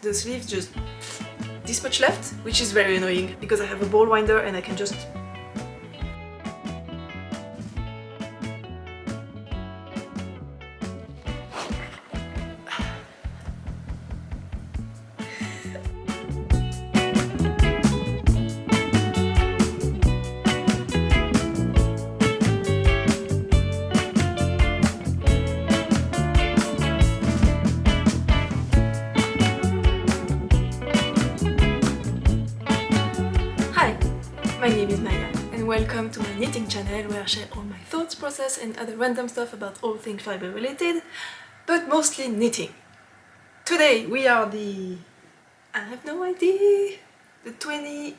The sleeves just this much left, which is very annoying because I have a ball winder and I can just My name is Maya and welcome to my knitting channel where I share all my thoughts, process and other random stuff about all things fiber related, but mostly knitting. Today we are I have no idea, the 28th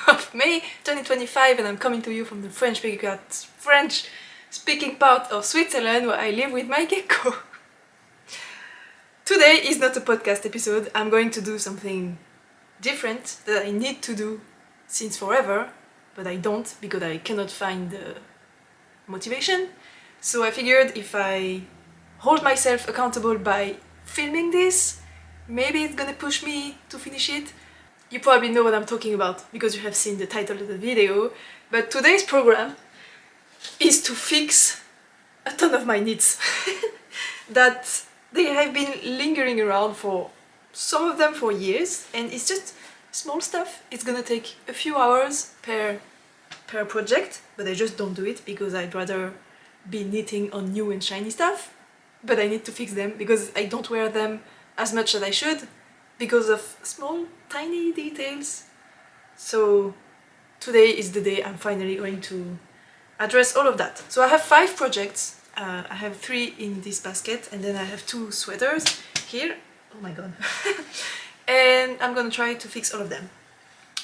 of May 2025, and I'm coming to you from the French speaking part of Switzerland where I live with my gecko. Today is not a podcast episode. I'm going to do something different that I need to do since forever, but I don't because I cannot find the motivation. So I figured if I hold myself accountable by filming this, maybe it's gonna push me to finish it. You probably know what I'm talking about because you have seen the title of the video, but today's program is to fix a ton of my knits that they have been lingering around for some of them for years, and it's just small stuff. It's gonna take a few hours per project, but I just don't do it because I'd rather be knitting on new and shiny stuff. But I need to fix them because I don't wear them as much as I should because of small, tiny details. So today is the day I'm finally going to address all of that. So I have 5 projects. I have 3 in this basket and then I have 2 sweaters here. Oh my god. And I'm gonna try to fix all of them.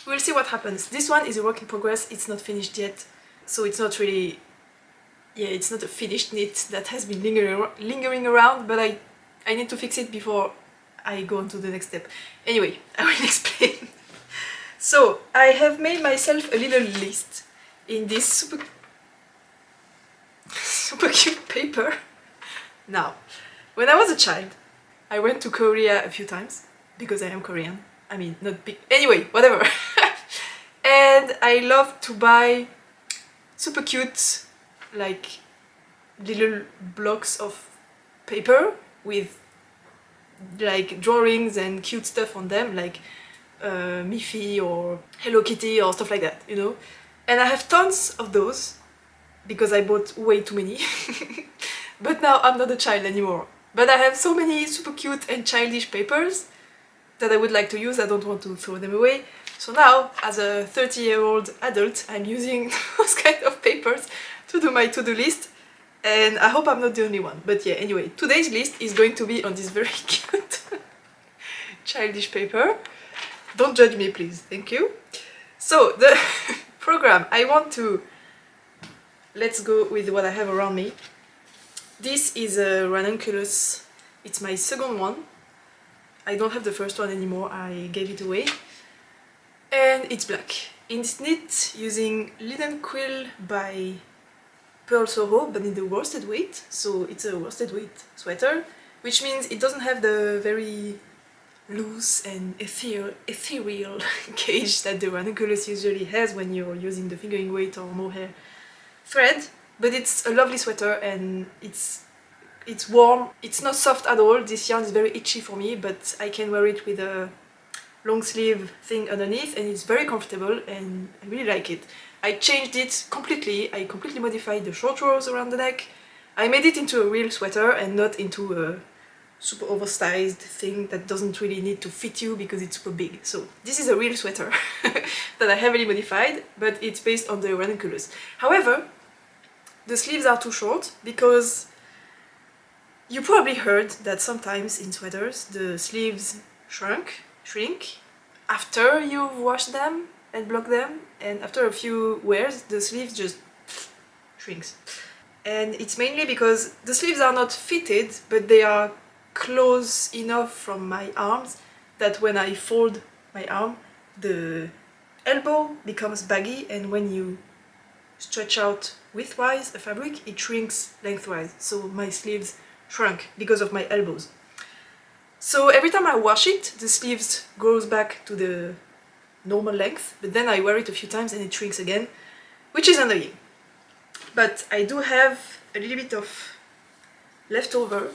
We'll see what happens. This one is a work in progress, it's not finished yet, so it's not really... yeah, it's not a finished knit that has been lingering around, but I need to fix it before I go on to the next step. Anyway, I will explain. So, I have made myself a little list in this super cute paper. Now, when I was a child, I went to Korea a few times, because I am Korean. I mean, not big... anyway, whatever. And I love to buy super cute, like, little blocks of paper with, like, drawings and cute stuff on them, like Miffy or Hello Kitty or stuff like that, you know? And I have tons of those, because I bought way too many. But now I'm not a child anymore. But I have so many super cute and childish papers that I would like to use. I don't want to throw them away. So now, as a 30-year-old adult, I'm using those kind of papers to do my to-do list. And I hope I'm not the only one. But yeah, anyway, today's list is going to be on this very cute childish paper. Don't judge me, please. Thank you. So, the program, I want to... let's go with what I have around me. This is a Ranunculus. It's my second one. I don't have the first one anymore, I gave it away. And it's black. It's knit using linen quill by Pearl Soho, but in the worsted weight. So it's a worsted weight sweater, which means it doesn't have the very loose and ethereal gauge that the Ranunculus usually has when you're using the fingering weight or mohair thread. But it's a lovely sweater and it's warm. It's not soft at all. This yarn is very itchy for me, but I can wear it with a long sleeve thing underneath and it's very comfortable and I really like it. I changed it completely. I completely modified the short rows around the neck. I made it into a real sweater and not into a super oversized thing that doesn't really need to fit you because it's super big. So this is a real sweater that I heavily modified, but it's based on the Ranunculus. However, the sleeves are too short because you probably heard that sometimes in sweaters the sleeves shrink after you've washed them and blocked them, and after a few wears the sleeves just shrinks. And it's mainly because the sleeves are not fitted, but they are close enough from my arms that when I fold my arm, the elbow becomes baggy, and when you stretch out widthwise a fabric, it shrinks lengthwise. So my sleeves shrunk because of my elbows. So every time I wash it, the sleeves grows back to the normal length, but then I wear it a few times and it shrinks again, which is annoying. But I do have a little bit of leftover.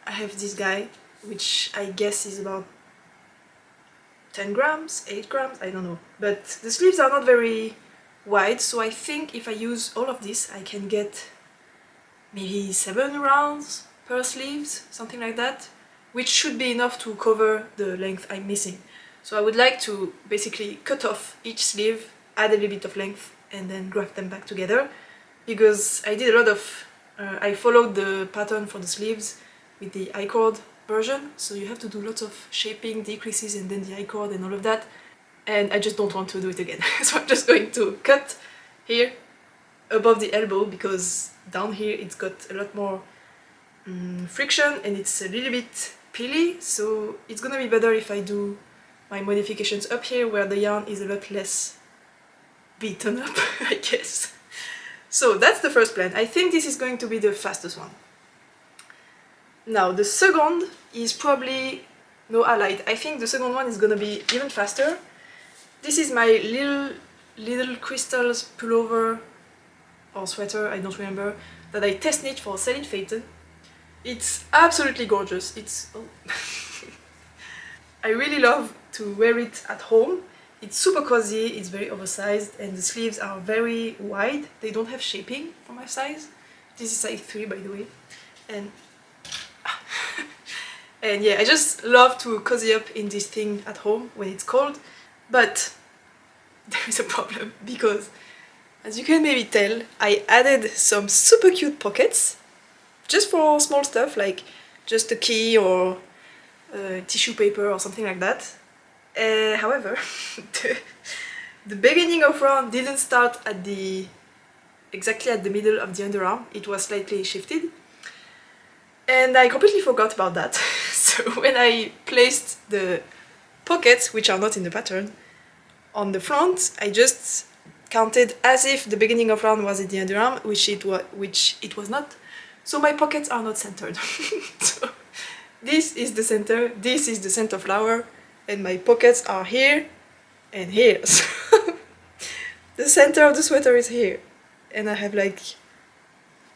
I have this guy, which I guess is about 10 grams, 8 grams, I don't know. But the sleeves are not very wide, so I think if I use all of this, I can get maybe 7 rounds per sleeves, something like that, which should be enough to cover the length I'm missing. So I would like to basically cut off each sleeve, add a little bit of length, and then graft them back together, because I did a lot of I followed the pattern for the sleeves with the I-cord version, so you have to do lots of shaping, decreases, and then the I-cord and all of that, and I just don't want to do it again. So I'm just going to cut here above the elbow, because down here it's got a lot more friction and it's a little bit peely, so it's gonna be better if I do my modifications up here where the yarn is a lot less beaten up, I guess. So that's the first plan. I think this is going to be the fastest one. Now the second is probably no allied. I think the second one is gonna be even faster. This is my little crystals pullover or sweater, I don't remember, that I test knit for Celine Phaeton. It's absolutely gorgeous. It's I really love to wear it at home. It's super cozy, it's very oversized, and the sleeves are very wide. They don't have shaping for my size. This is size 3, by the way. And and yeah, I just love to cozy up in this thing at home when it's cold. But there is a problem, because as you can maybe tell, I added some super cute pockets just for small stuff like just a key or tissue paper or something like that. However, the beginning of round didn't start at exactly at the middle of the underarm. It was slightly shifted, and I completely forgot about that. So when I placed the pockets, which are not in the pattern, on the front, I just counted as if the beginning of round was at the underarm, which it was not. So my pockets are not centered. So this is the center, this is the center flower, and my pockets are here and here. So the center of the sweater is here, and I have like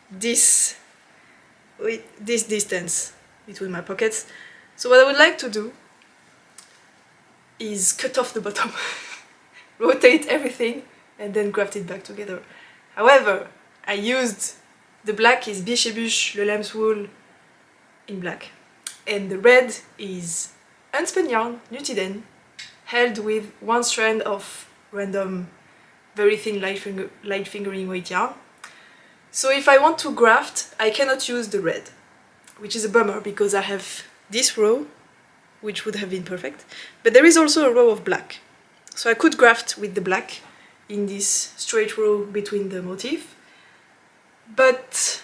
this distance between my pockets. So what I would like to do is cut off the bottom, rotate everything, and then graft it back together. However, I used the black is Bicep Le Lamb's Wool in black, and the red is unspun yarn, Nuit held with one strand of random, very thin light fingering weight yarn. So if I want to graft, I cannot use the red, which is a bummer because I have this row, which would have been perfect, but there is also a row of black. So I could graft with the black in this straight row between the motif. But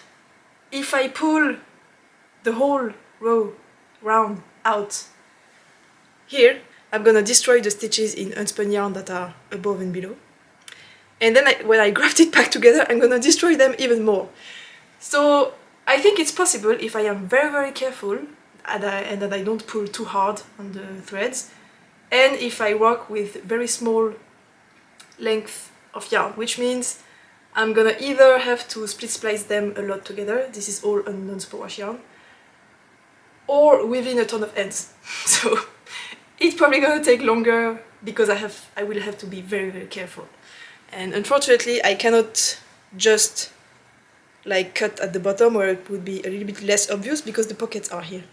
if I pull the whole row round out here, I'm gonna destroy the stitches in unspun yarn that are above and below. And then when I graft it back together, I'm gonna destroy them even more. So I think it's possible if I am very, very careful and that I don't pull too hard on the threads, and if I work with very small length of yarn, which means I'm gonna either have to split splice them a lot together, this is all non-superwash yarn, or within a ton of ends. So it's probably gonna take longer because I will have to be very, very careful. And unfortunately I cannot just like cut at the bottom where it would be a little bit less obvious because the pockets are here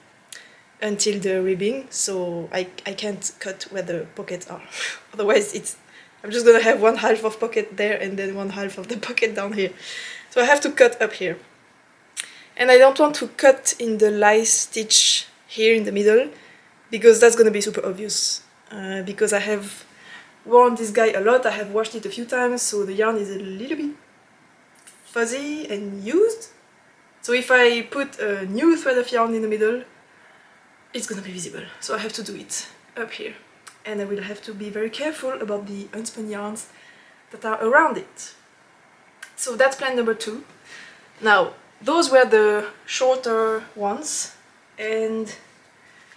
until the ribbing, so I can't cut where the pockets are. Otherwise I'm just gonna have one half of pocket there and then one half of the pocket down here. So I have to cut up here. And I don't want to cut in the lice stitch here in the middle because that's gonna be super obvious. Because I have worn this guy a lot, I have washed it a few times, so the yarn is a little bit fuzzy and used. So if I put a new thread of yarn in the middle, it's gonna be visible. So I have to do it up here. And I will have to be very careful about the unspun yarns that are around it. So that's plan number 2. Now, those were the shorter ones, and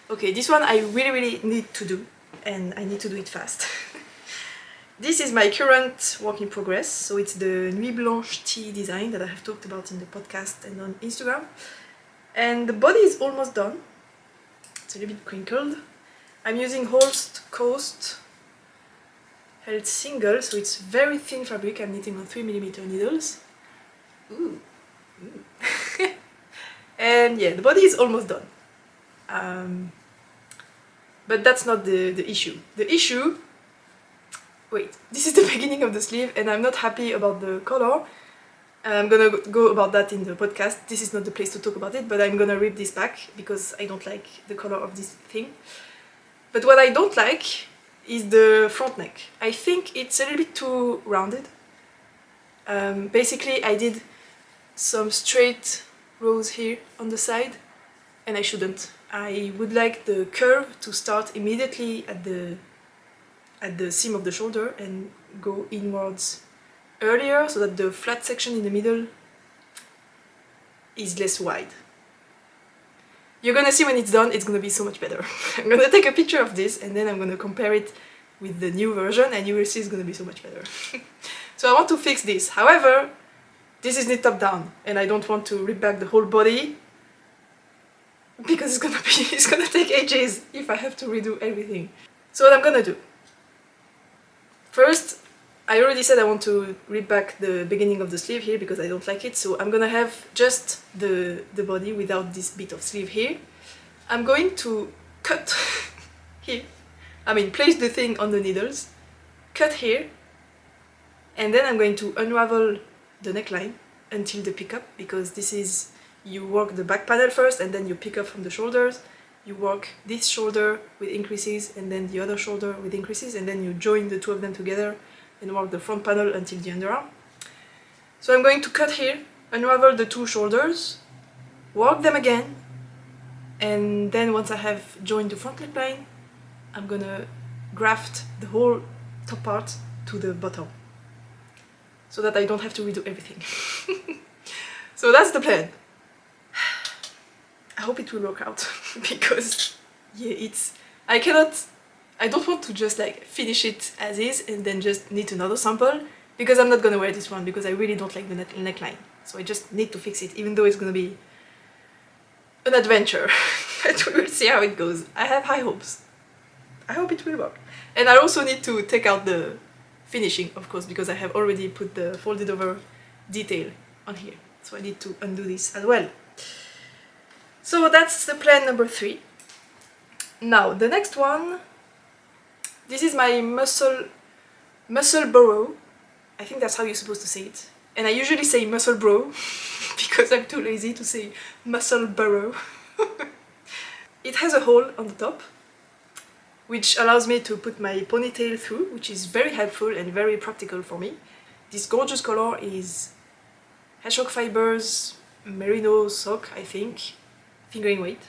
Okay, this one I really need to do, and I need to do it fast. This is my current work in progress, so it's the Nuit Blanche Tee design that I have talked about in the podcast and on Instagram. And the body is almost done. It's a little bit crinkled. I'm using Holst Coast held single, so it's very thin fabric. I'm knitting on 3mm needles. Ooh. And yeah, the body is almost done. But that's not the issue. The issue... Wait, this is the beginning of the sleeve and I'm not happy about the color. I'm gonna go about that in the podcast. This is not the place to talk about it, but I'm gonna rip this back because I don't like the color of this thing. But what I don't like is the front neck. I think it's a little bit too rounded. Basically, I did some straight rows here on the side, and I shouldn't. I would like the curve to start immediately at the seam of the shoulder and go inwards earlier so that the flat section in the middle is less wide. You're gonna see when it's done, it's gonna be so much better. I'm gonna take a picture of this and then I'm gonna compare it with the new version and you will see it's gonna be so much better. So I want to fix this. However, this is knit top down and I don't want to rip back the whole body because it's gonna take ages if I have to redo everything. So what I'm gonna do. First, I already said I want to rip back the beginning of the sleeve here because I don't like it, so I'm gonna have just the body without this bit of sleeve here. I'm going to cut here, place the thing on the needles, cut here, and then I'm going to unravel the neckline until the pickup, because this is, you work the back panel first and then you pick up from the shoulders. You work this shoulder with increases and then the other shoulder with increases, and then you join the two of them together and work the front panel until the underarm. So I'm going to cut here, unravel the two shoulders, work them again, and then once I have joined the front neckline, I'm gonna graft the whole top part to the bottom so that I don't have to redo everything. So that's the plan. I hope it will work out because yeah, I don't want to just like finish it as is and then just knit another sample, because I'm not gonna wear this one because I really don't like the neckline. So I just need to fix it, even though it's gonna be an adventure. But we will see how it goes. I have high hopes. I hope it will work. And I also need to take out the finishing, of course, because I have already put the folded over detail on here. So I need to undo this as well. So that's the plan number 3. Now, the next one, this is my muscle burrow. I think that's how you're supposed to say it. And I usually say muscle bro, because I'm too lazy to say muscle burrow. It has a hole on the top, which allows me to put my ponytail through, which is very helpful and very practical for me. This gorgeous color is hedgehog fibers, merino sock, I think. Fingering weight.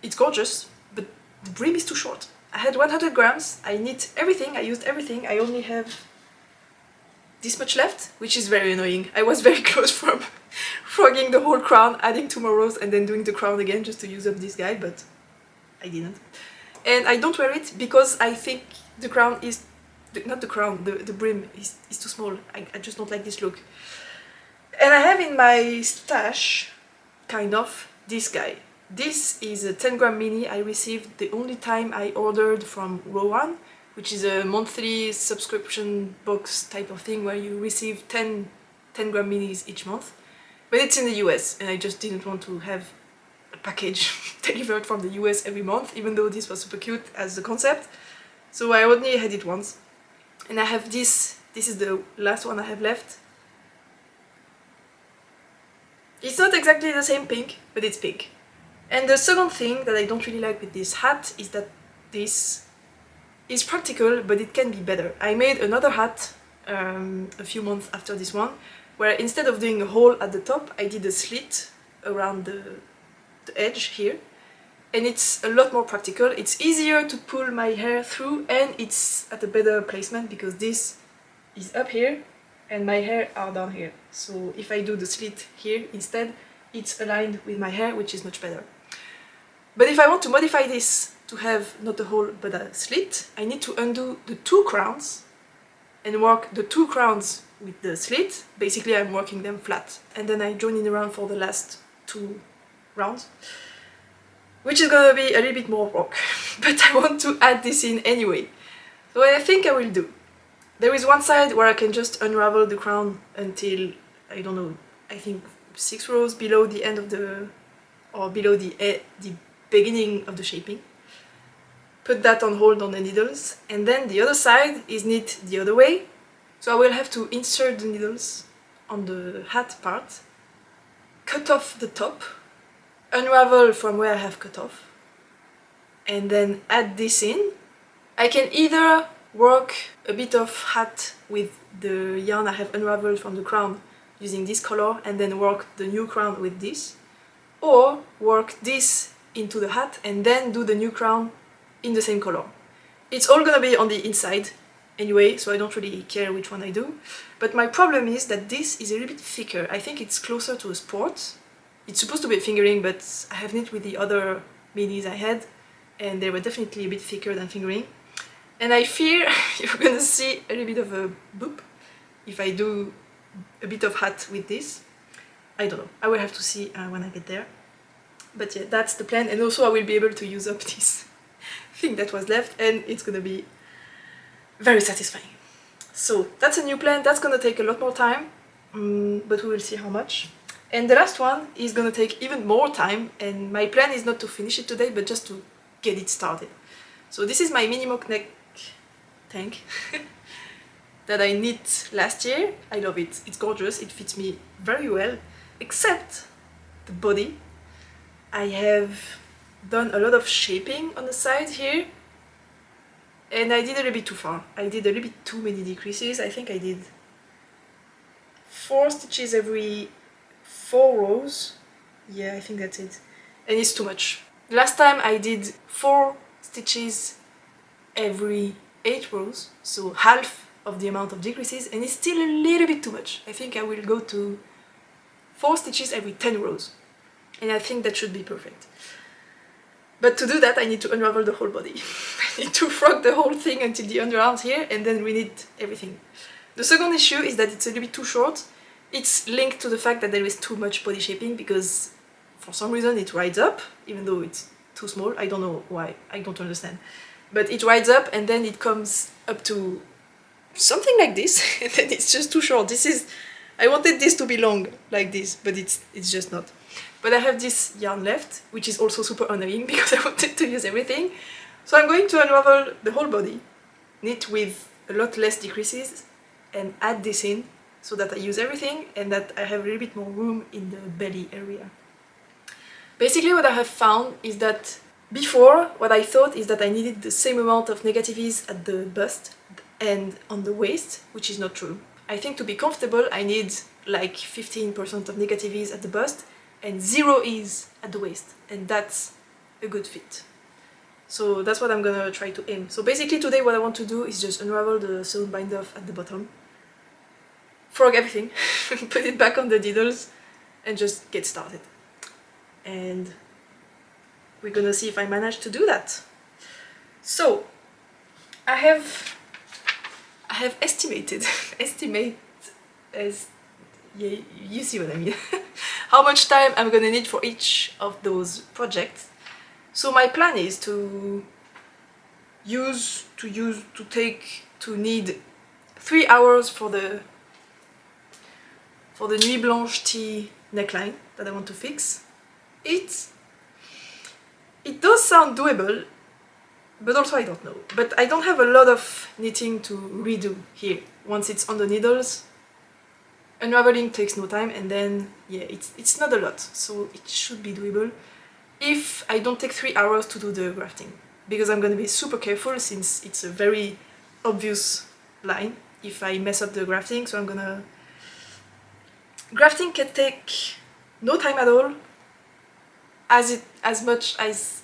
It's gorgeous, but the brim is too short. I had 100 grams, I knit everything, I used everything, I only have this much left, which is very annoying. I was very close from frogging the whole crown, adding 2 more rows and then doing the crown again just to use up this guy, but I didn't. And I don't wear it because I think the crown is, not the crown, the brim is too small. I just don't like this look. And I have in my stash, kind of, this guy. This is a 10-gram mini I received the only time I ordered from Rowan, which is a monthly subscription box type of thing where you receive 10-gram minis each month. But it's in the US and I just didn't want to have a package delivered from the US every month, even though this was super cute as the concept. So I only had it once. And I have this is the last one I have left. It's not exactly the same pink, but it's pink. And the second thing that I don't really like with this hat is that this is practical, but it can be better. I made another hat a few months after this one, where instead of doing a hole at the top, I did a slit around the edge here. And it's a lot more practical. It's easier to pull my hair through, and it's at a better placement because this is up here and my hair are down here. So if I do the slit here instead, it's aligned with my hair, which is much better. But if I want to modify this to have not a hole but a slit, I need to undo the 2 crowns and work the 2 crowns with the slit. Basically I'm working them flat, and then I join it around for the last 2 rounds, which is gonna be a little bit more work, but I want to add this in anyway. So what I think I will do, there is one side where I can just unravel the crown until, I don't know, I think 6 rows below the end of the, or below the beginning of the shaping. Put that on hold on the needles, and then the other side is knit the other way. So I will have to insert the needles on the hat part, cut off the top, unravel from where I have cut off, and then add this in. I can either work a bit of hat with the yarn I have unraveled from the crown using this color and then work the new crown with this, or work this into the hat and then do the new crown in the same color. It's all gonna be on the inside anyway, so I don't really care which one I do. But my problem is that this is a little bit thicker. I think it's closer to a sport. It's supposed to be a fingering, but I have knit with the other minis I had, and they were definitely a bit thicker than fingering. And I fear you're gonna see a little bit of a boop if I do a bit of hat with this. I don't know, I will have to see when I get there. But yeah, that's the plan, and also I will be able to use up this thing that was left, and it's gonna be very satisfying. So that's a new plan. That's gonna take a lot more time, but we will see how much. And the last one is gonna take even more time, and my plan is not to finish it today, but just to get it started. So this is my mini mock neck tank that I knit last year. I love it. It's gorgeous. It fits me very well, except the body. I have done a lot of shaping on the side here, and I did a little bit too far. I did a little bit too many decreases. I think I did 4 stitches every 4 rows. Yeah, I think that's it. And it's too much. Last time I did 4 stitches every 8 rows, so half of the amount of decreases, and it's still a little bit too much. I think I will go to 4 stitches every 10 rows, and I think that should be perfect. But to do that I need to unravel the whole body. I need to frog the whole thing until the underarms here, and then reknit everything. The second issue is that it's a little bit too short. It's linked to the fact that there is too much body shaping, because for some reason it rides up, even though it's too small. I don't know why, I don't understand. But it rides up and then it comes up to something like this, and then it's just too short. This is, I wanted this to be long like this, but it's just not. But I have this yarn left, which is also super annoying because I wanted to use everything. So I'm going to unravel the whole body, knit with a lot less decreases, and add this in so that I use everything and that I have a little bit more room in the belly area. Basically what I have found is that before, what I thought is that I needed the same amount of negative ease at the bust and on the waist, which is not true. I think to be comfortable I need like 15% of negative ease at the bust and 0 ease at the waist, and that's a good fit. So that's what I'm gonna try to aim. So basically today what I want to do is just unravel the sewn bind off at the bottom, frog everything, put it back on the needles, and just get started. And we're gonna see if I manage to do that. So I have estimated, yeah, you see what I mean, how much time I'm gonna need for each of those projects. So my plan is to need 3 hours for the Nuit Blanche Tee neckline that I want to fix. It does sound doable, but also I don't know. But I don't have a lot of knitting to redo here. Once it's on the needles, unraveling takes no time, and then yeah, it's not a lot, so it should be doable if I don't take 3 hours to do the grafting, because I'm gonna be super careful since it's a very obvious line if I mess up the grafting. So grafting can take no time at all, as much as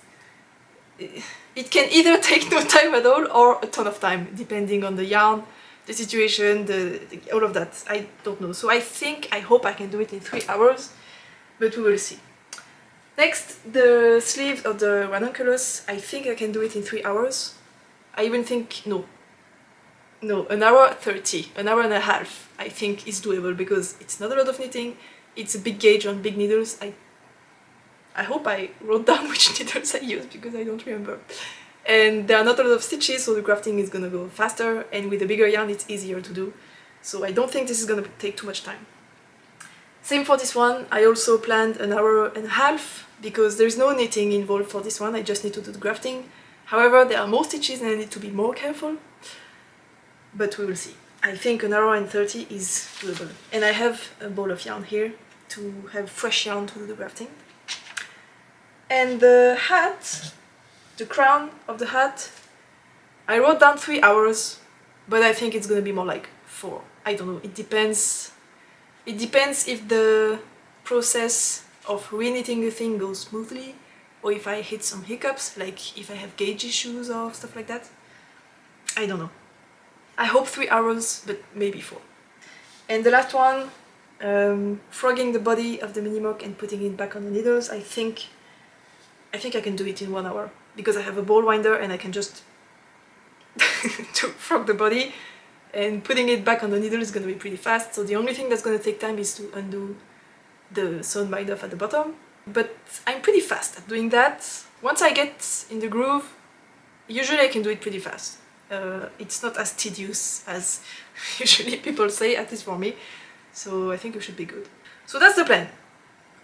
it can either take no time at all or a ton of time, depending on the yarn, the situation, all of that. I don't know. So I hope I can do it in 3 hours, but we will see. Next, the sleeves of the Ranunculus. I think I can do it in 3 hours. I even think, no, an hour 30, an hour and a half I think is doable because it's not a lot of knitting, it's a big gauge on big needles. I hope I wrote down which needles I used because I don't remember. And there are not a lot of stitches, so the grafting is gonna go faster, and with a bigger yarn it's easier to do. So I don't think this is gonna take too much time. Same for this one, I also planned an hour and a half because there's no knitting involved for this one, I just need to do the grafting. However, there are more stitches and I need to be more careful, but we will see. I think an hour and 30 is doable. And I have a ball of yarn here to have fresh yarn to do the grafting. And the hat, the crown of the hat, I wrote down 3 hours, but I think it's gonna be more like 4. I don't know, it depends. It depends if the process of re-knitting the thing goes smoothly, or if I hit some hiccups, like if I have gauge issues or stuff like that. I don't know. I hope 3 hours, but maybe 4. And the last one, frogging the body of the mini mock and putting it back on the needles. I think I can do it in 1 hour because I have a ball winder and I can just to frog the body, and putting it back on the needle is going to be pretty fast. So the only thing that's going to take time is to undo the sewn bind off at the bottom. But I'm pretty fast at doing that. Once I get in the groove, usually I can do it pretty fast. It's not as tedious as usually people say, at least for me. So I think we should be good. So that's the plan.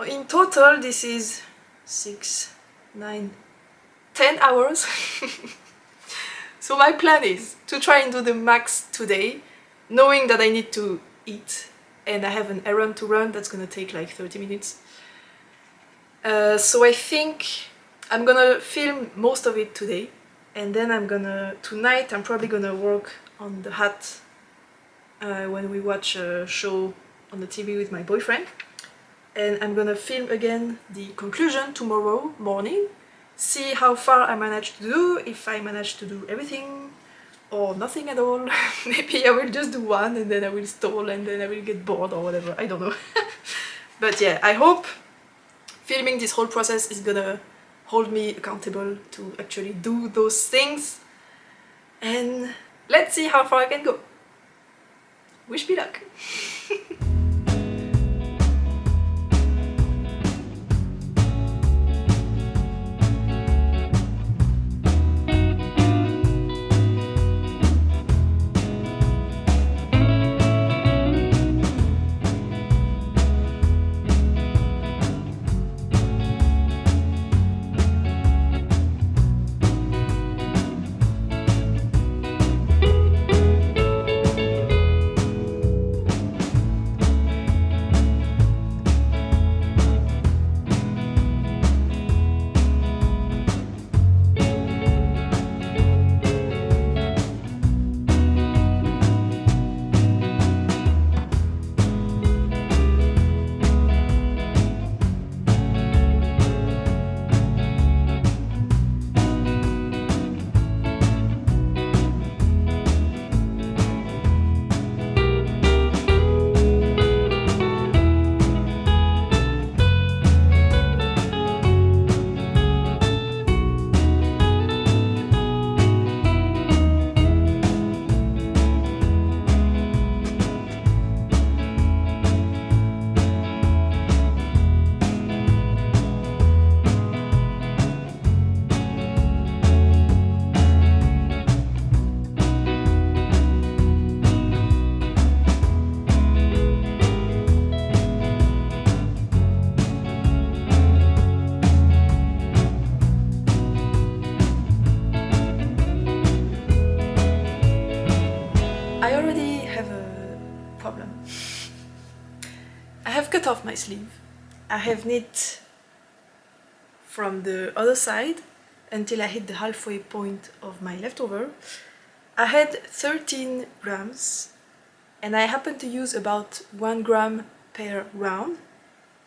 In total, this is 6, 9, 10 hours. So my plan is to try and do the max today, knowing that I need to eat and I have an errand to run that's gonna take like 30 minutes. So I think I'm gonna film most of it today, and then tonight I'm probably gonna work on the hat when we watch a show on the TV with my boyfriend. And I'm gonna film again the conclusion tomorrow morning, see how far I managed to do, if I managed to do everything or nothing at all. Maybe I will just do one and then I will stall and then I will get bored or whatever, I don't know. But yeah, I hope filming this whole process is gonna hold me accountable to actually do those things, and let's see how far I can go. Wish me luck. Cut off my sleeve. I have knit from the other side until I hit the halfway point of my leftover. I had 13 grams and I happen to use about 1 gram per round,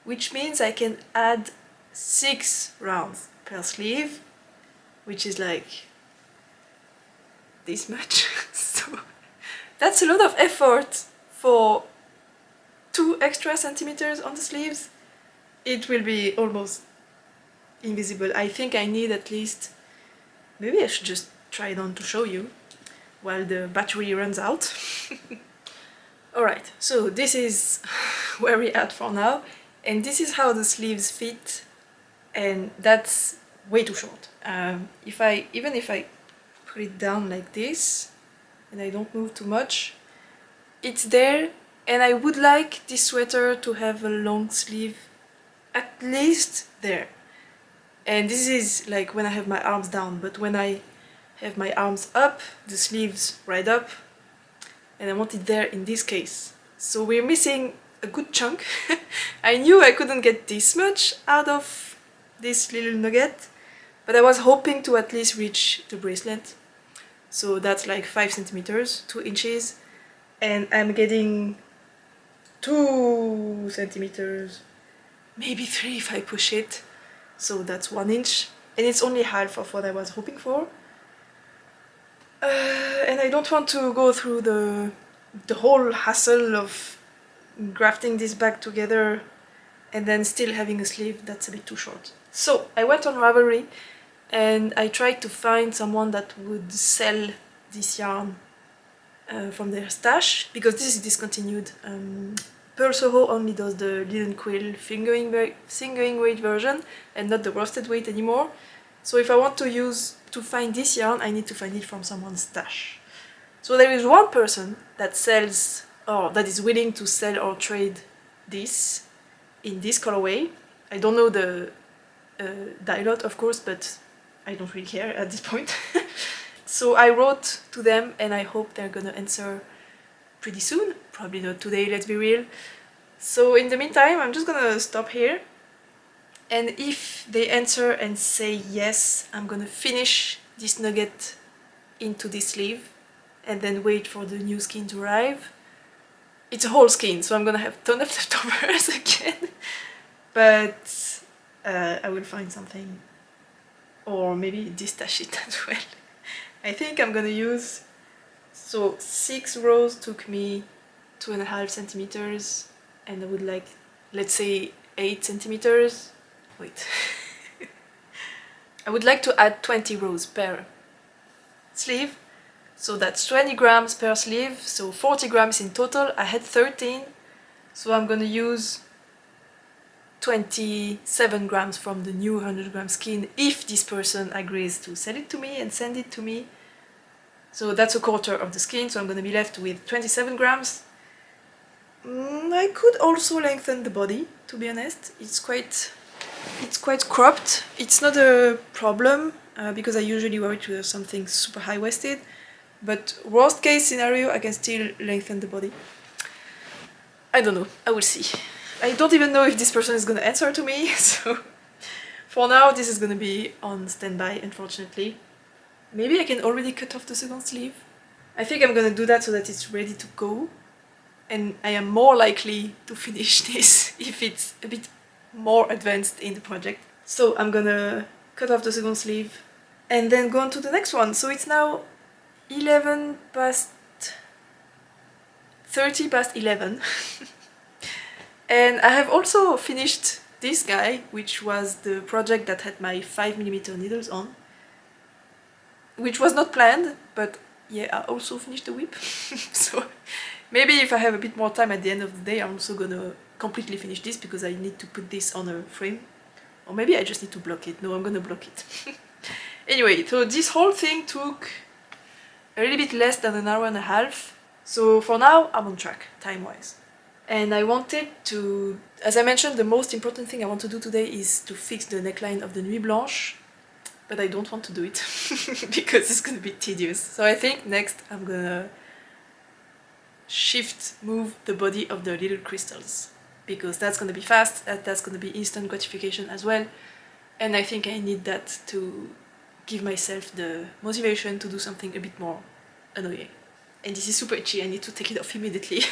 which means I can add 6 rounds per sleeve, which is like this much. So that's a lot of effort for 2 extra centimeters on the sleeves. It will be almost invisible. I think I need at least, maybe I should just try it on to show you while the battery runs out. Alright, so this is where we're at for now, and this is how the sleeves fit, and that's way too short. Even if I put it down like this and I don't move too much, it's there, and I would like this sweater to have a long sleeve at least there. And this is like when I have my arms down, but when I have my arms up, the sleeves right up, and I want it there in this case. So we're missing a good chunk. I knew I couldn't get this much out of this little nugget, but I was hoping to at least reach the bracelet. So that's like 5 centimeters, 2 inches, and I'm getting 2 centimeters, maybe 3 if I push it. So that's 1 inch, and it's only half of what I was hoping for. And I don't want to go through the whole hassle of grafting this back together and then still having a sleeve that's a bit too short. So I went on Ravelry and I tried to find someone that would sell this yarn from their stash, because this is discontinued. Pearl Soho only does the linen quill fingering weight version and not the worsted weight anymore. So if I want to find this yarn, I need to find it from someone's stash. So there is one person that sells, or that is willing to sell or trade this in this colorway. I don't know the dye-lot, of course, but I don't really care at this point. So I wrote to them and I hope they're gonna answer pretty soon. Probably not today, let's be real. So in the meantime, I'm just gonna stop here, and if they answer and say yes, I'm gonna finish this nugget into this sleeve and then wait for the new skein to arrive. It's a whole skein, so I'm gonna have a ton of leftovers again, but I will find something, or maybe destash it as well. I think I'm gonna use, so 6 rows took me 2.5 centimeters, and I would like, let's say 8 centimeters. Wait. I would like to add 20 rows per sleeve, so that's 20 grams per sleeve, so 40 grams in total. I had 13, so I'm gonna use 27 grams from the new 100 gram skein if this person agrees to sell it to me and send it to me. So that's a quarter of the skein, so I'm gonna be left with 27 grams. I could also lengthen the body, to be honest. It's quite cropped. It's not a problem because I usually wear it with something super high-waisted, but worst case scenario, I can still lengthen the body. I don't know, I will see. I don't even know if this person is gonna answer to me, so for now this is gonna be on standby, unfortunately. Maybe I can already cut off the second sleeve. I think I'm gonna do that so that it's ready to go, and I am more likely to finish this if it's a bit more advanced in the project. So I'm gonna cut off the second sleeve and then go on to the next one. So it's now 30 past 11. And I have also finished this guy, which was the project that had my 5mm needles on, which was not planned, but yeah, I also finished the whip. So maybe if I have a bit more time at the end of the day, I'm also gonna completely finish this, because I need to put this on a frame. Or maybe I just need to block it. No, I'm gonna block it. Anyway, so this whole thing took a little bit less than an hour and a half. So for now, I'm on track, time-wise. And I wanted to, as I mentioned, the most important thing I want to do today is to fix the neckline of the Nuit Blanche, but I don't want to do it because it's gonna be tedious. So I think next I'm gonna move the body of the little crystals, because that's gonna be fast, that's gonna be instant gratification as well, and I think I need that to give myself the motivation to do something a bit more annoying. And this is super itchy, I need to take it off immediately.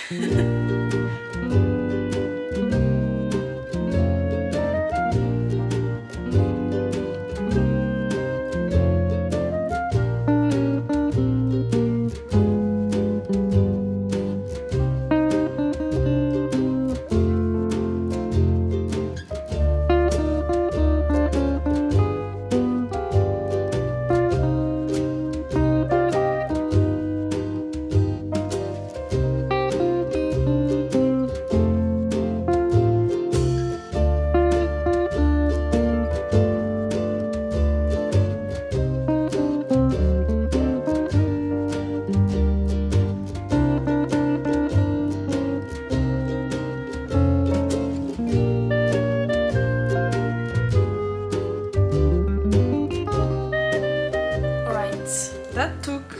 took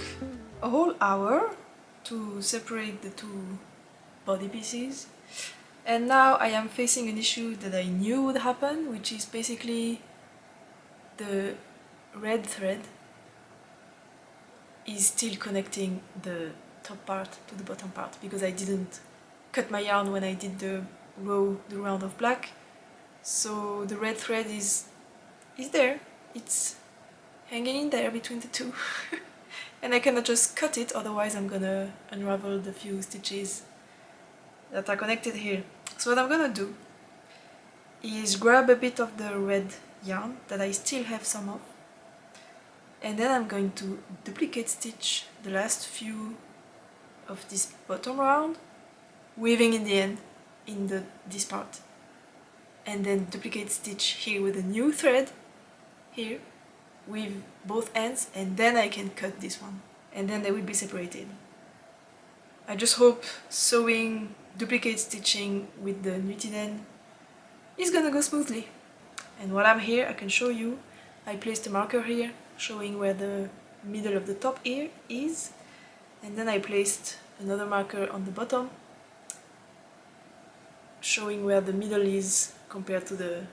a whole hour to separate the two body pieces, and now I am facing an issue that I knew would happen, which is basically the red thread is still connecting the top part to the bottom part, because I didn't cut my yarn when I did the round of black. So the red thread is there, it's hanging in there between the two. And I cannot just cut it, otherwise I'm gonna unravel the few stitches that are connected here. So what I'm gonna do is grab a bit of the red yarn that I still have some of, and then I'm going to duplicate stitch the last few of this bottom round, weaving in the end in this part, and then duplicate stitch here with a new thread here, weave both ends, and then I can cut this one, and then they will be separated. I just hope sewing duplicate stitching with the knitted end is gonna go smoothly. And while I'm here, I can show you, I placed a marker here showing where the middle of the top ear is, and then I placed another marker on the bottom showing where the middle is compared to the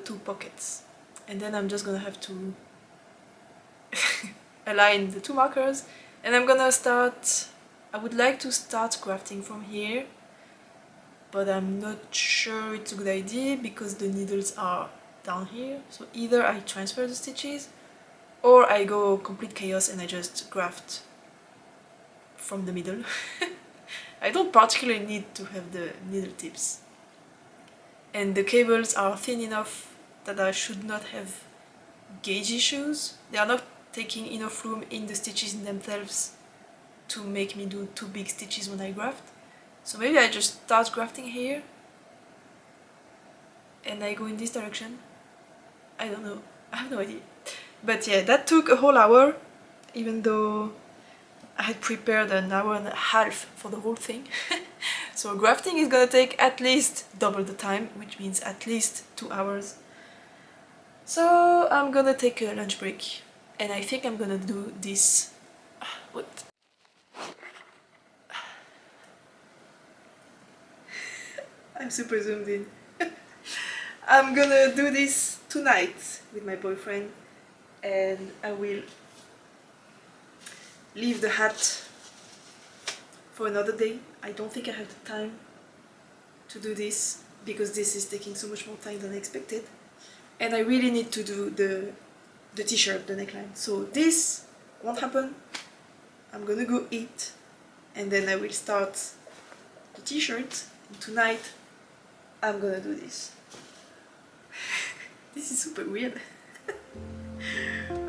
two pockets. And then I'm just gonna have to align the two markers, and I'm gonna start. I would like to start grafting from here, but I'm not sure it's a good idea because the needles are down here. So either I transfer the stitches or I go complete chaos and I just graft from the middle. I don't particularly need to have the needle tips, and the cables are thin enough that I should not have gauge issues. They are not taking enough room in the stitches in themselves to make me do two big stitches when I graft. So maybe I just start grafting here and I go in this direction. I don't know, I have no idea. But yeah, that took a whole hour, even though I had prepared an hour and a half for the whole thing. So grafting is gonna take at least double the time, which means at least 2 hours. So I'm gonna take a lunch break, and I think I'm gonna do this. What? I'm super zoomed in. I'm gonna do this tonight with my boyfriend, and I will leave the hat for another day. I don't think I have the time to do this because this is taking so much more time than I expected, and I really need to do the t-shirt, the neckline. So this won't happen. I'm gonna go eat and then I will start the t-shirt, and tonight I'm gonna do this. This is super weird.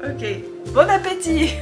Okay, bon appétit.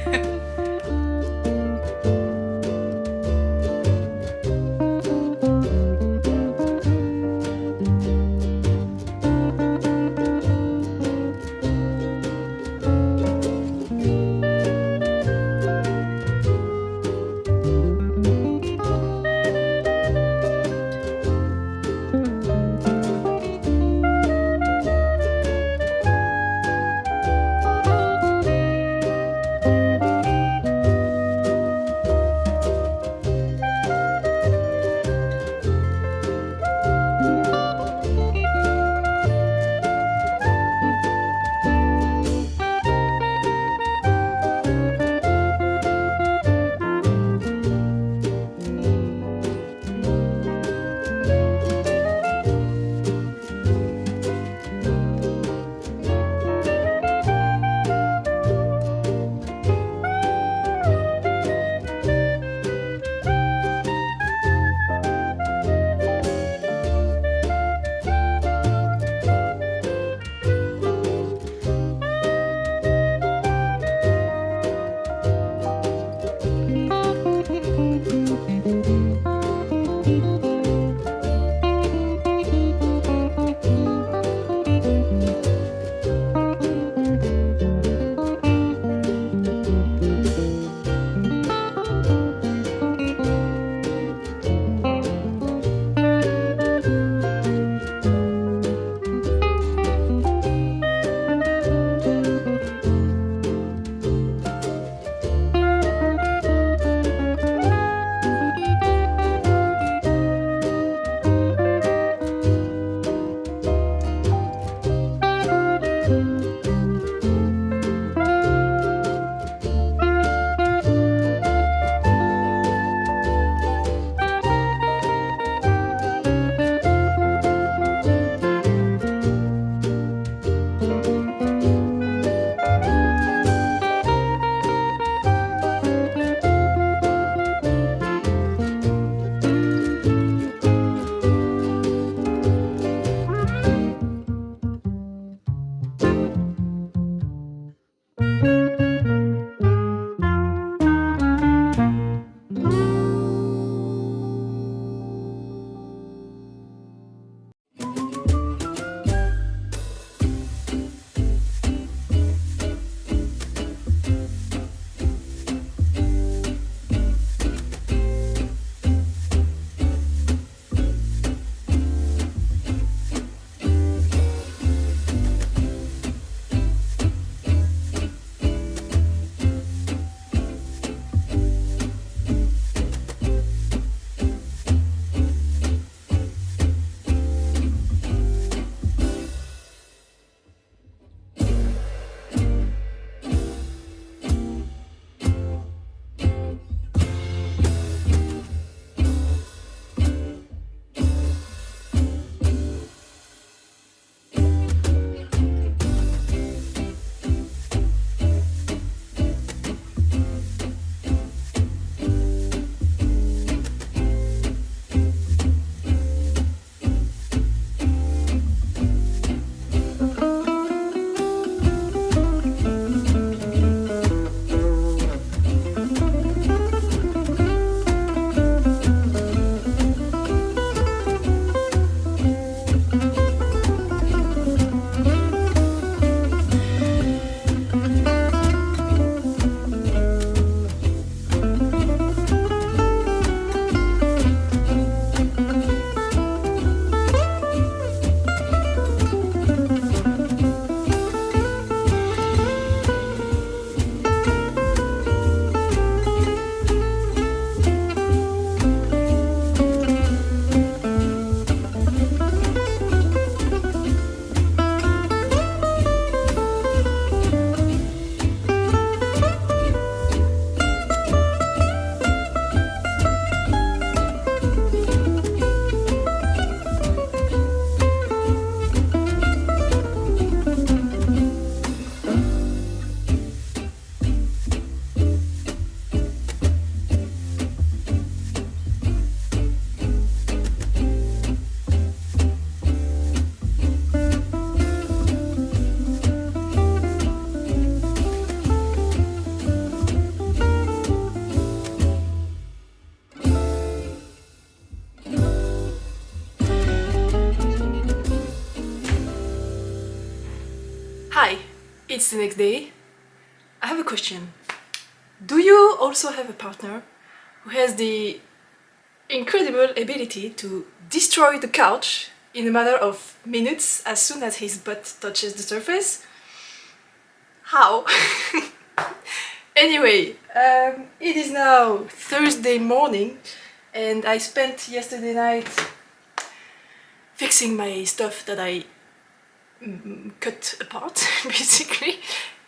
it's the next day. I have a question. Do you also have a partner who has the incredible ability to destroy the couch in a matter of minutes as soon as his butt touches the surface? How? Anyway, it is now Thursday morning and I spent yesterday night fixing my stuff that I cut apart, basically.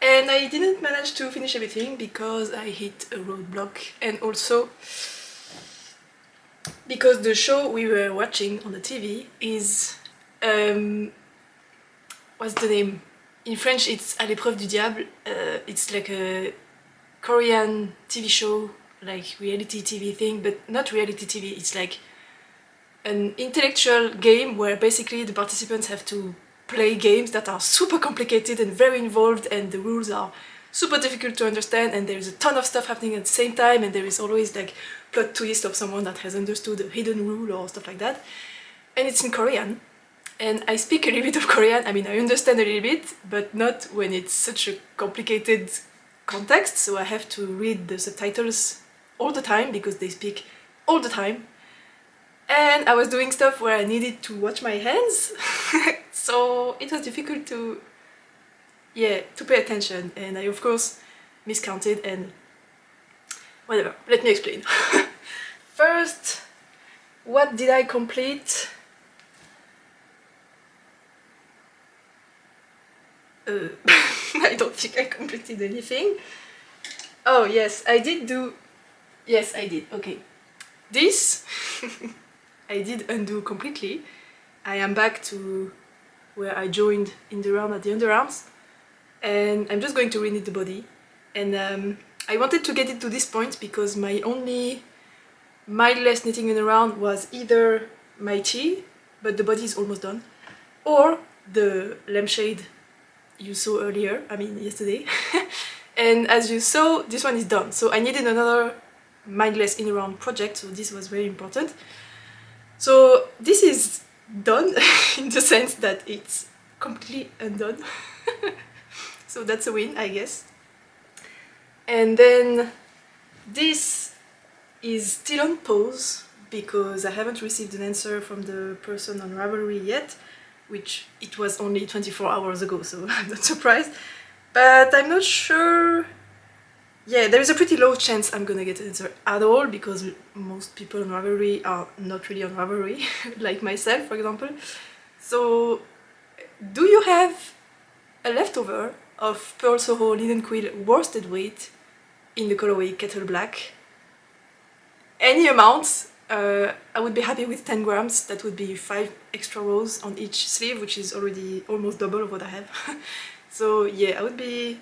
And I didn't manage to finish everything because I hit a roadblock, and also because the show we were watching on the TV is... what's the name? In French it's À l'épreuve du diable. It's like a Korean TV show, like reality TV thing, but not reality TV, it's like an intellectual game where basically the participants have to play games that are super complicated and very involved, and the rules are super difficult to understand, and there's a ton of stuff happening at the same time, and there is always like plot twist of someone that has understood a hidden rule or stuff like that. And it's in Korean, and I speak a little bit of Korean. I mean, I understand a little bit, but not when it's such a complicated context, so I have to read the subtitles all the time because they speak all the time. And I was doing stuff where I needed to watch my hands, so it was difficult to pay attention, and I of course miscounted and whatever. Let me explain. First, what did I complete? I don't think I completed anything. Oh yes, I did do... Yes, I did, okay. This I did undo completely. I am back to where I joined in the round at the underarms, and I'm just going to reknit the body. And I wanted to get it to this point because my only mindless knitting in the round was either my tee, but the body is almost done, or the lampshade you saw earlier, I mean yesterday. And as you saw, this one is done, so I needed another mindless in around project, so this was very important. So this is done in the sense that it's completely undone. So that's a win, I guess. And then this is still on pause because I haven't received an answer from the person on Ravelry yet, which it was only 24 hours ago, so I'm not surprised. But I'm not sure... Yeah, there is a pretty low chance I'm gonna get an answer at all, because most people on Ravelry are not really on Ravelry, like myself, for example. So, do you have a leftover of Pearl Soho linen quill worsted weight in the colorway Kettle Black? Any amount, I would be happy with 10 grams. That would be 5 extra rows on each sleeve, which is already almost double of what I have. So yeah, I would be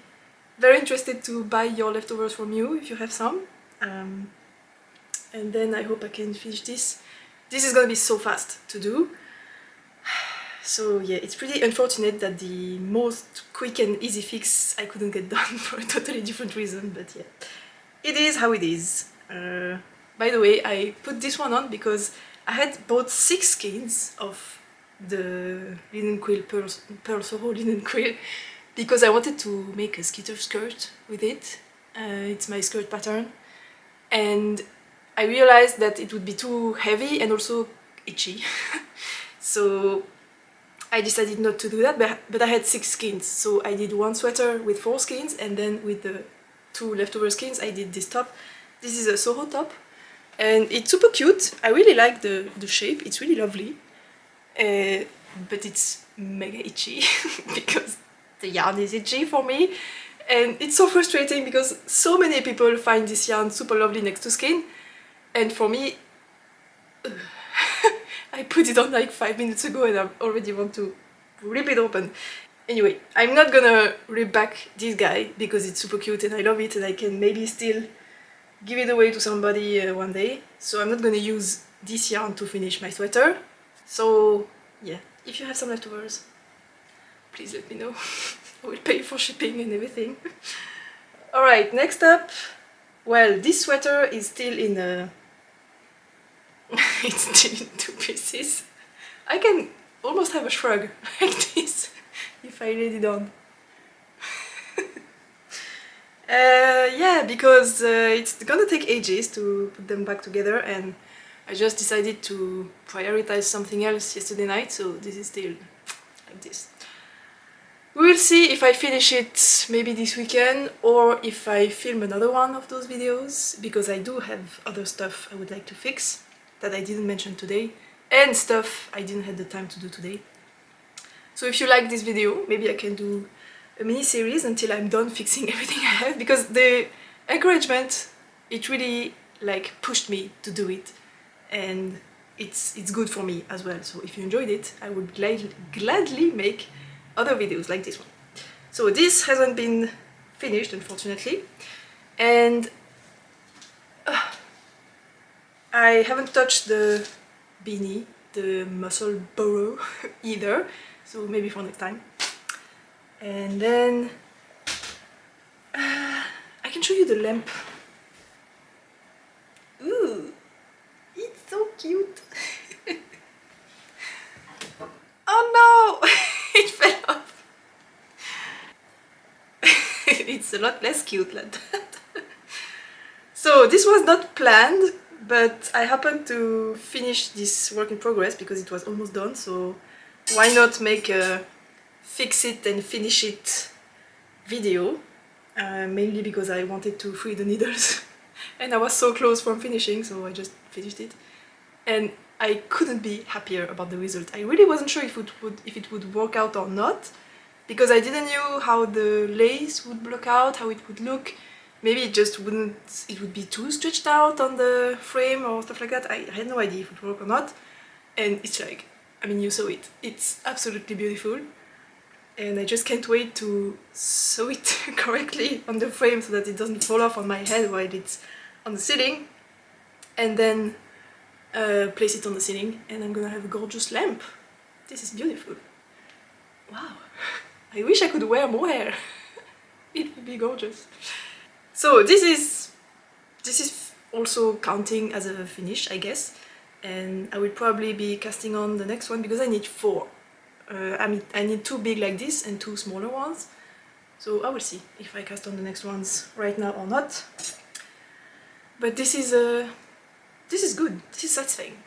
very interested to buy your leftovers from you if you have some. And then I hope I can finish this. This is gonna be so fast to do. So yeah, it's pretty unfortunate that the most quick and easy fix I couldn't get done for a totally different reason, but yeah. It is how it is. By the way, I put this one on because I had bought 6 skeins of the linen quill, Pearl Soho linen quill, because I wanted to make a skitter skirt with it. It's my skirt pattern, and I realized that it would be too heavy and also itchy. So I decided not to do that, but I had 6 skeins, so I did one sweater with 4 skeins, and then with the 2 leftover skeins I did this top. This is a Soho top, and it's super cute. I really like the shape, it's really lovely, but it's mega itchy because the yarn is itchy for me, and it's so frustrating because so many people find this yarn super lovely next to skin, and for me, I put it on like 5 minutes ago and I already want to rip it open. Anyway, I'm not gonna rip back this guy because it's super cute and I love it, and I can maybe still give it away to somebody one day, so I'm not gonna use this yarn to finish my sweater. So yeah, if you have some leftovers, please let me know. I will pay for shipping and everything. Alright, next up, well, this sweater is still in a... it's still in 2 pieces. I can almost have a shrug like this if I laid it on. Yeah, because it's gonna take ages to put them back together, and I just decided to prioritize something else yesterday night, so this is still like this. We will see if I finish it maybe this weekend, or if I film another one of those videos, because I do have other stuff I would like to fix that I didn't mention today, and stuff I didn't have the time to do today. So if you like this video, maybe I can do a mini-series until I'm done fixing everything I have, because the encouragement, it really like pushed me to do it, and it's good for me as well. So if you enjoyed it, I would gladly make other videos like this one. So this hasn't been finished, unfortunately, and I haven't touched the beanie, the muscle burrow either, so maybe for next time. And then I can show you the lamp. Ooh, it's so cute. Oh no, it fell off. It's a lot less cute like that. So this was not planned, but I happened to finish this work in progress because it was almost done, so why not make a fix it and finish it video, mainly because I wanted to free the needles and I was so close from finishing, so I just finished it, and I couldn't be happier about the result. I really wasn't sure if it would work out or not, because I didn't know how the lace would block out, how it would look. Maybe it just wouldn't, it would be too stretched out on the frame or stuff like that. I had no idea if it would work or not, and it's like, I mean, you saw it. It's absolutely beautiful, and I just can't wait to sew it correctly on the frame so that it doesn't fall off on my head while it's on the ceiling, and then place it on the ceiling, and I'm gonna have a gorgeous lamp. This is beautiful. Wow. I wish I could wear more hair. It would be gorgeous. So this is also counting as a finish, I guess, and I will probably be casting on the next one because I need 4. I need 2 big like this and 2 smaller ones, so I will see if I cast on the next ones right now or not. But this is good, this is satisfying.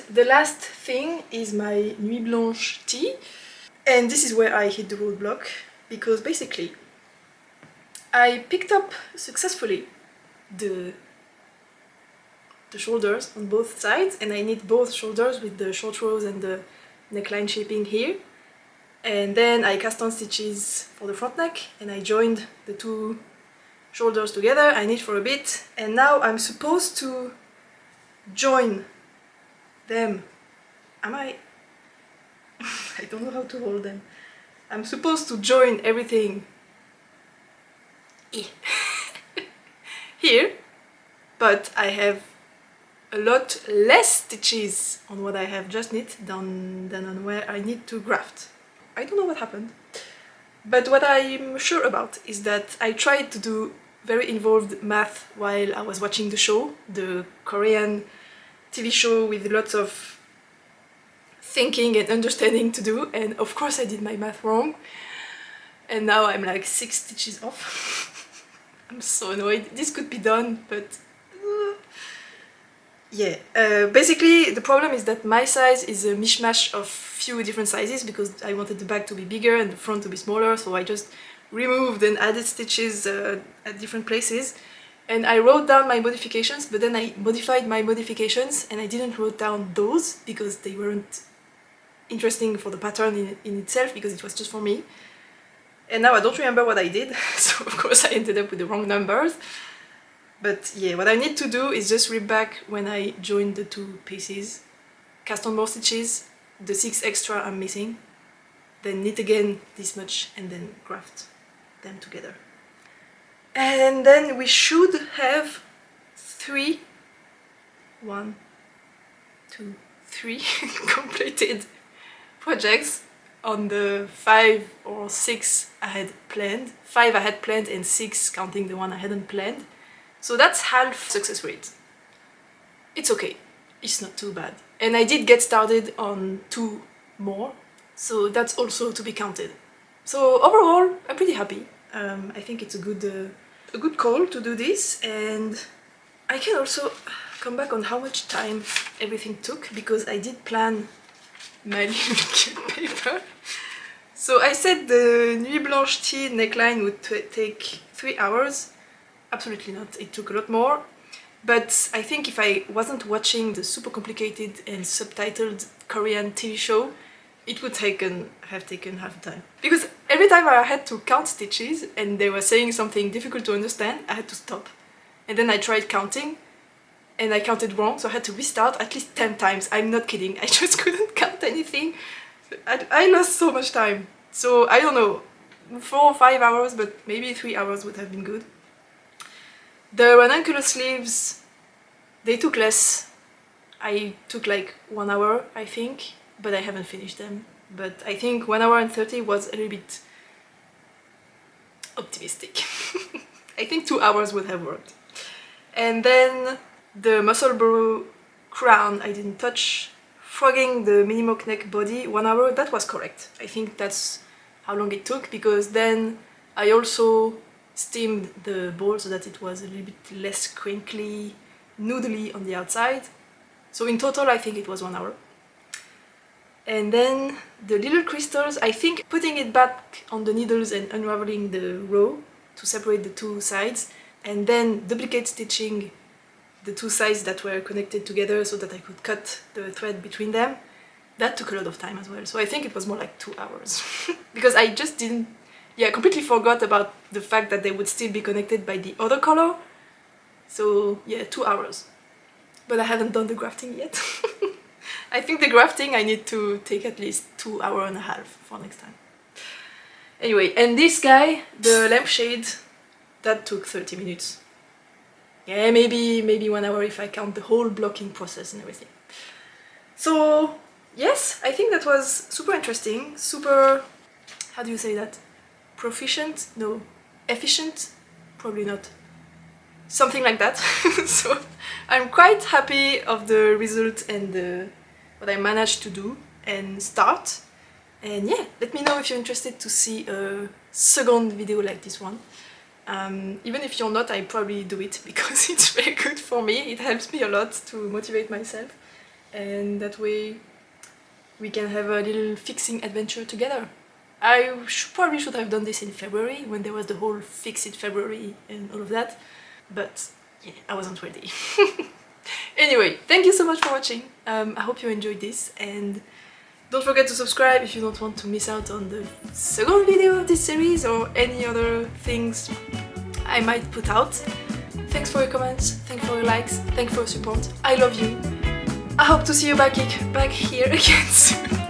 The last thing is my Nuit Blanche Tee, and this is where I hit the roadblock, because basically I picked up successfully the shoulders on both sides, and I knit both shoulders with the short rows and the neckline shaping here, and then I cast on stitches for the front neck, and I joined the 2 shoulders together. I knit for a bit, and now I'm supposed to join them. I don't know how to hold them. I'm supposed to join everything here, but I have a lot less stitches on what I have just knit than on where I need to graft. I don't know what happened, but what I'm sure about is that I tried to do very involved math while I was watching the show, the Korean TV show with lots of thinking and understanding to do, and of course I did my math wrong, and now I'm like 6 stitches off. I'm so annoyed. This could be done, but yeah. Basically the problem is that my size is a mishmash of few different sizes, because I wanted the back to be bigger and the front to be smaller, so I just removed and added stitches at different places, and I wrote down my modifications, but then I modified my modifications and I didn't write down those because they weren't interesting for the pattern in itself, because it was just for me. And now I don't remember what I did, so of course I ended up with the wrong numbers. But yeah, what I need to do is just rip back when I join the 2 pieces, cast on more stitches, the 6 extra I'm missing, then knit again this much, and then graft them together. And then we should have 3, 1, 2, 3 completed projects on the 5 or 6 I had planned. 5 I had planned and 6 counting the one I hadn't planned. So that's half success rate. It's okay, it's not too bad. And I did get started on 2 more, so that's also to be counted. So overall, I'm pretty happy. I think it's a good a good call to do this, and I can also come back on how much time everything took, because I did plan my little cute paper. So I said the Nuit Blanche Tee neckline would take 3 hours. Absolutely not, it took a lot more. But I think if I wasn't watching the super complicated and subtitled Korean TV show, it would have taken half the time. Because every time I had to count stitches and they were saying something difficult to understand, I had to stop. And then I tried counting and I counted wrong, so I had to restart at least 10 times. I'm not kidding, I just couldn't count anything. I lost so much time. So I don't know, 4 or 5 hours, but maybe 3 hours would have been good. The Ranunculus sleeves, they took less. I took like 1 hour, I think, but I haven't finished them. But I think 1 hour and 30 was a little bit optimistic. I think 2 hours would have worked. And then the muscle burrow crown I didn't touch. Frogging the mini mock neck body, 1 hour, that was correct. I think that's how long it took, because then I also steamed the ball so that it was a little bit less crinkly, noodly on the outside. So in total I think it was 1 hour. And then the little crystals, I think putting it back on the needles and unraveling the row to separate the two sides, and then duplicate stitching the two sides that were connected together so that I could cut the thread between them, that took a lot of time as well. So I think it was more like 2 hours. Because I just didn't, completely forgot about the fact that they would still be connected by the other color. So yeah, 2 hours. But I haven't done the grafting yet. I think the grafting I need to take at least 2.5 hours for next time. Anyway, and this guy, the lampshade, that took 30 minutes. Yeah, maybe 1 hour if I count the whole blocking process and everything. So yes, I think that was super interesting, super, how do you say that? Proficient? No. Efficient? Probably not. Something like that. So I'm quite happy of the result and what I managed to do and start. And yeah, let me know if you're interested to see a second video like this one. Even if you're not, I probably do it because it's very good for me. It helps me a lot to motivate myself, and that way we can have a little fixing adventure together. I probably should have done this in February when there was the whole Fix It February and all of that, but yeah, I wasn't ready. Anyway, thank you so much for watching. I hope you enjoyed this, and don't forget to subscribe if you don't want to miss out on the second video of this series or any other things I might put out. Thanks for your comments, thanks for your likes, thanks for your support. I love you. I hope to see you back here again soon.